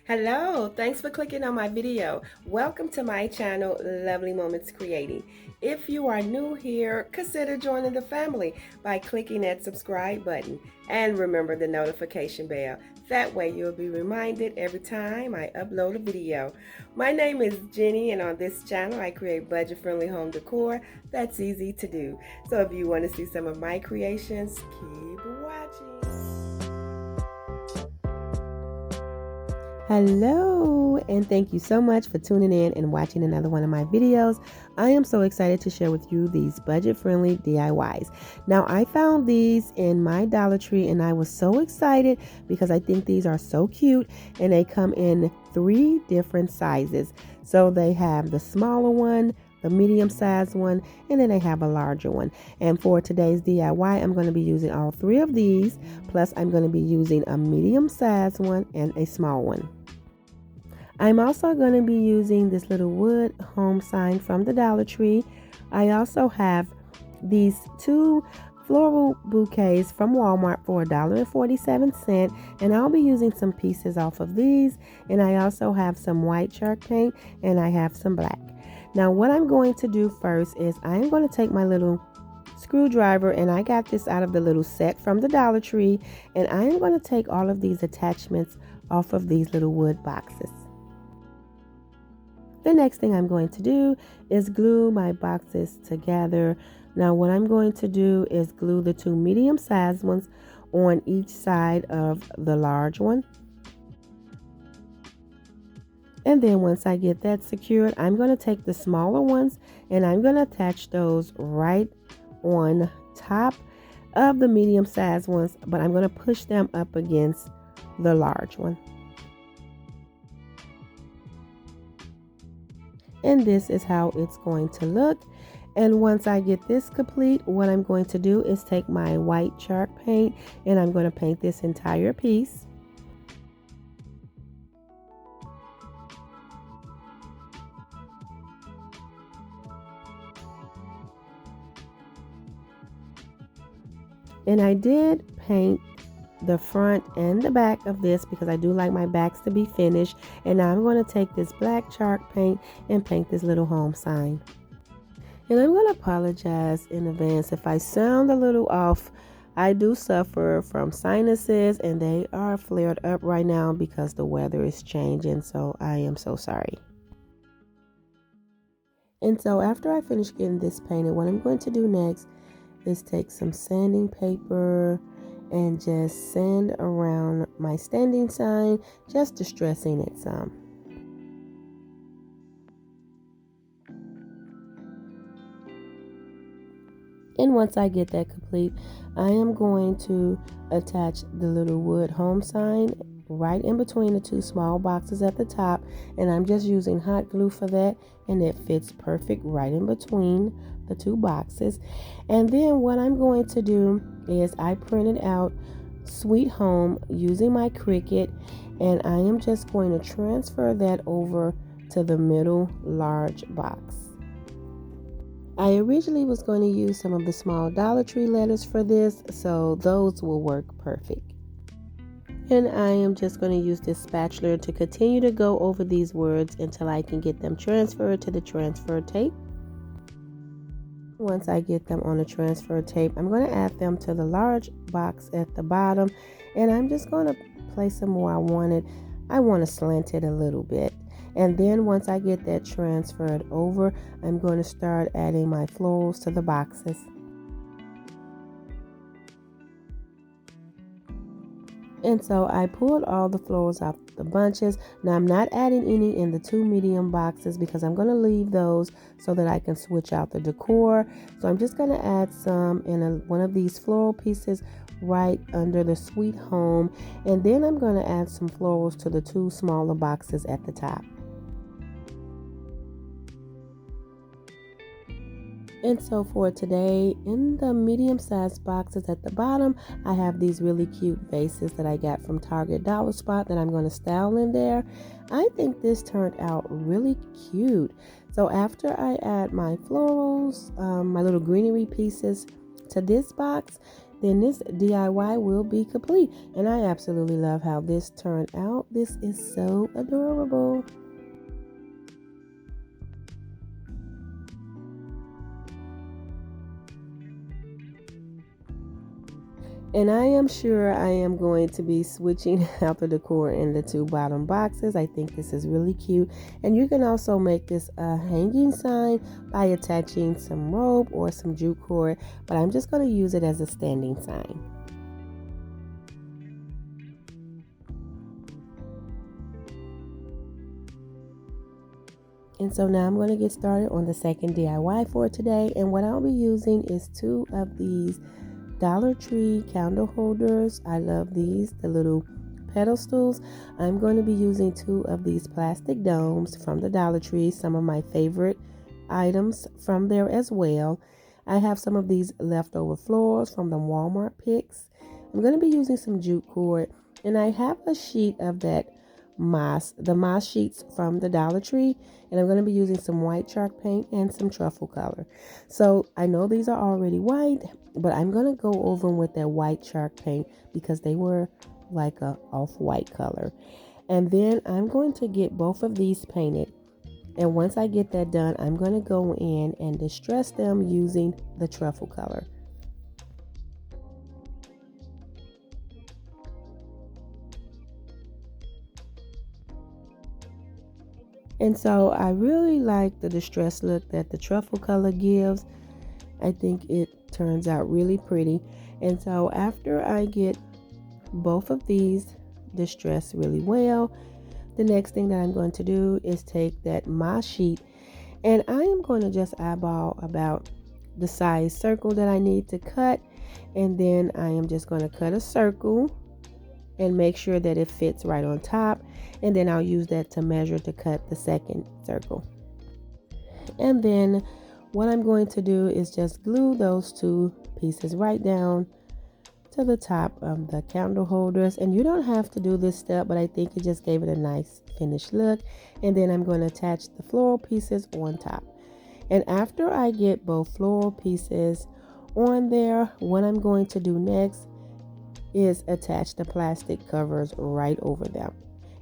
Hello, thanks for clicking on my video. Welcome to my channel, Lovely Moments Creating. If you are new here, consider joining the family by clicking that subscribe button and remember the notification bell. That way you'll be reminded every time I upload a video. My name is Jenny, and on this channel I create budget-friendly home decor that's easy to do. So if you want to see some of my creations, keep watching. Hello, and thank you so much for tuning in and watching another one of my videos. I am so excited to share with you these budget-friendly DIYs. Now, I found these in my Dollar Tree and I was so excited because I think these are so cute, and they come in 3 different sizes. So they have the smaller one, the medium-sized one, and then they have a larger one. And for today's DIY, I'm going to be using all 3 of these, plus I'm going to be using a medium-sized one and a small one. I'm also going to be using this little wood home sign from the Dollar Tree. I also have these 2 floral bouquets from Walmart for $1.47, and I'll be using some pieces off of these. And I also have some white chalk paint, and I have some black. Now what I'm going to do first is I'm going to take my little screwdriver, and I got this out of the little set from the Dollar Tree, and I am going to take all of these attachments off of these little wood boxes. The next thing I'm going to do is glue my boxes together. Now what I'm going to do is glue the 2 medium-sized ones on each side of the large one. And then once I get that secured, I'm going to take the smaller ones and I'm going to attach those right on top of the medium-sized ones, but I'm going to push them up against the large one. And this is how it's going to look. And once I get this complete, what I'm going to do is take my white chalk paint and I'm going to paint this entire piece. And I did paint the front and the back of this because I do like my backs to be finished. And now I'm going to take this black chalk paint and paint this little home sign. And I'm going to apologize in advance if I sound a little off. I do suffer from sinuses and they are flared up right now because the weather is changing, so I am so sorry. And so after I finish getting this painted, what I'm going to do next is take some sanding paper and just sand around my standing sign, just distressing it some. And once I get that complete, I am going to attach the little wood home sign right in between the 2 small boxes at the top, and I'm just using hot glue for that, and it fits perfect right in between the 2 boxes. And then what I'm going to do is I printed out Sweet Home using my Cricut, and I am just going to transfer that over to the middle large box. I originally was going to use some of the small Dollar Tree letters for this, so those will work perfect. And I am just going to use this spatula to continue to go over these words until I can get them transferred to the transfer tape. Once I get them on the transfer tape, I'm going to add them to the large box at the bottom, and I'm just going to place them where I want it. I want to slant it a little bit. And then once I get that transferred over, I'm going to start adding my florals to the boxes. And so I pulled all the florals out the bunches. Now I'm not adding any in the 2 medium boxes because I'm going to leave those so that I can switch out the decor. So I'm just going to add some in one of these floral pieces right under the Sweet Home. And then I'm going to add some florals to the 2 smaller boxes at the top. And so for today, in the medium-sized boxes at the bottom, I have these really cute vases that I got from Target Dollar Spot that I'm going to style in there. I think this turned out really cute. So after I add my florals, my little greenery pieces to this box, then this DIY will be complete. And I absolutely love how this turned out. This is so adorable. And I am sure I am going to be switching out the decor in the two bottom boxes. I think this is really cute. And you can also make this a hanging sign by attaching some rope or some jute cord. But I'm just going to use it as a standing sign. And so now I'm going to get started on the second DIY for today. And what I'll be using is two of these Dollar Tree candle holders. I love these, the little pedestals. I'm going to be using two of these plastic domes from the Dollar Tree, some of my favorite items from there as well. I have some of these leftover floors from the Walmart picks. I'm going to be using some jute cord, and I have a sheet of that the moss sheets from the Dollar Tree, and I'm going to be using some white chalk paint and some truffle color. So I know these are already white, but I'm going to go over them with that white chalk paint because they were like a off-white color. And then I'm going to get both of these painted, and once I get that done, I'm going to go in and distress them using the truffle color. And so I really like the distress look that the truffle color gives. I think it turns out really pretty. And so after I get both of these distressed really well, the next thing that I'm going to do is take that moss sheet, and I am going to just eyeball about the size circle that I need to cut. And then I am just going to cut a circle and make sure that it fits right on top, and then I'll use that to measure to cut the second circle. And then what I'm going to do is just glue those two pieces right down to the top of the candle holders. And you don't have to do this step, but I think it just gave it a nice finished look. And then I'm going to attach the floral pieces on top. And after I get both floral pieces on there, what I'm going to do next is attach the plastic covers right over them.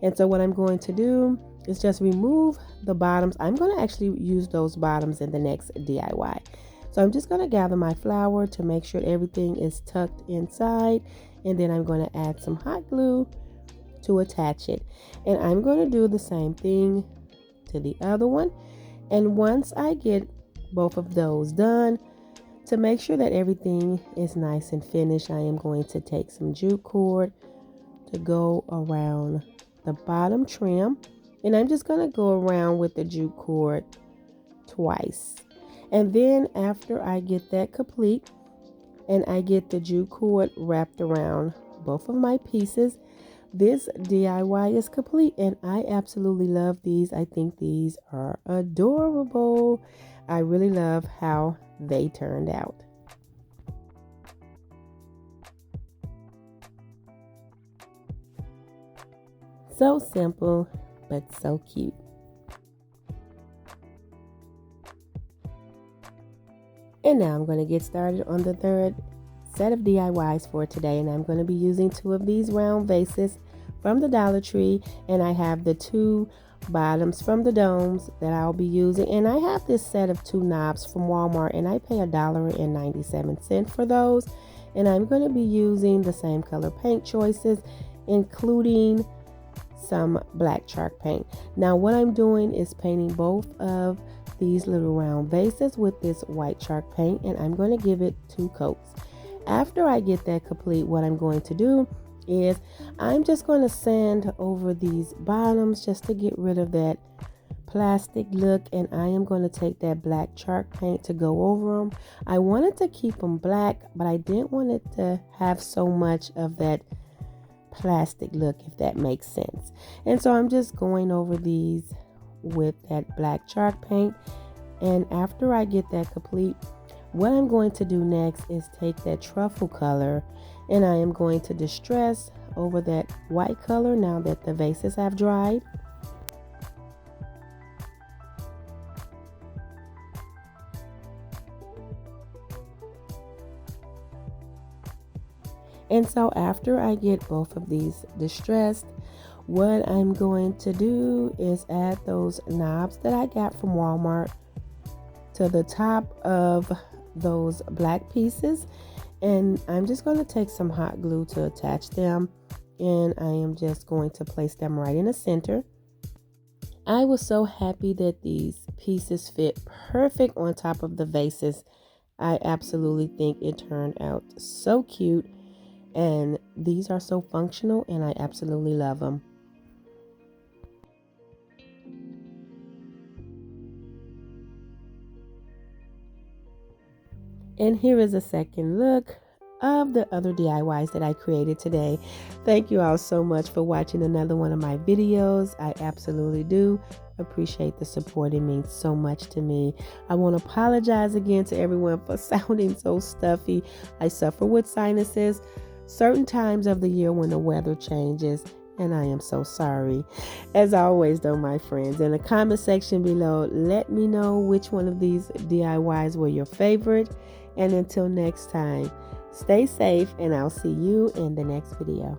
And so what I'm going to do is just remove the bottoms. I'm going to actually use those bottoms in the next DIY. So I'm just going to gather my flour to make sure everything is tucked inside, and then I'm going to add some hot glue to attach it. And I'm going to do the same thing to the other one. And once I get both of those done, to make sure that everything is nice and finished, I am going to take some jute cord to go around the bottom trim. And I'm just going to go around with the jute cord twice. And then after I get that complete and I get the jute cord wrapped around both of my pieces, this DIY is complete, and I absolutely love these. I think these are adorable. I really love how they turned out. So simple, but so cute. And now I'm going to get started on the third set of DIYs for today, and I'm going to be using two of these round vases from the Dollar Tree, and I have the two bottoms from the domes that I'll be using. And I have this set of two knobs from Walmart, and I pay $1.97 for those. And I'm going to be using the same color paint choices, including some black chalk paint. Now what I'm doing is painting both of these little round vases with this white chalk paint, and I'm going to give it 2 coats. After I get that complete, what I'm going to do is I'm just going to sand over these bottoms just to get rid of that plastic look, and I am going to take that black chalk paint to go over them. I wanted to keep them black, but I didn't want it to have so much of that plastic look, if that makes sense. And so I'm just going over these with that black chalk paint. And after I get that complete, what I'm going to do next is take that truffle color, and I am going to distress over that white color now that the vases have dried. And so after I get both of these distressed, what I'm going to do is add those knobs that I got from Walmart to the top of those black pieces. And I'm just going to take some hot glue to attach them. And I am just going to place them right in the center. I was so happy that these pieces fit perfect on top of the vases. I absolutely think it turned out so cute. And these are so functional and I absolutely love them. And here is a second look of the other DIYs that I created today. Thank you all so much for watching another one of my videos. I absolutely do appreciate the support. It means so much to me. I want to apologize again to everyone for sounding so stuffy. I suffer with sinuses certain times of the year when the weather changes, and I am so sorry. As always though, my friends, in the comment section below, let me know which one of these DIYs were your favorite. And until next time, stay safe and I'll see you in the next video.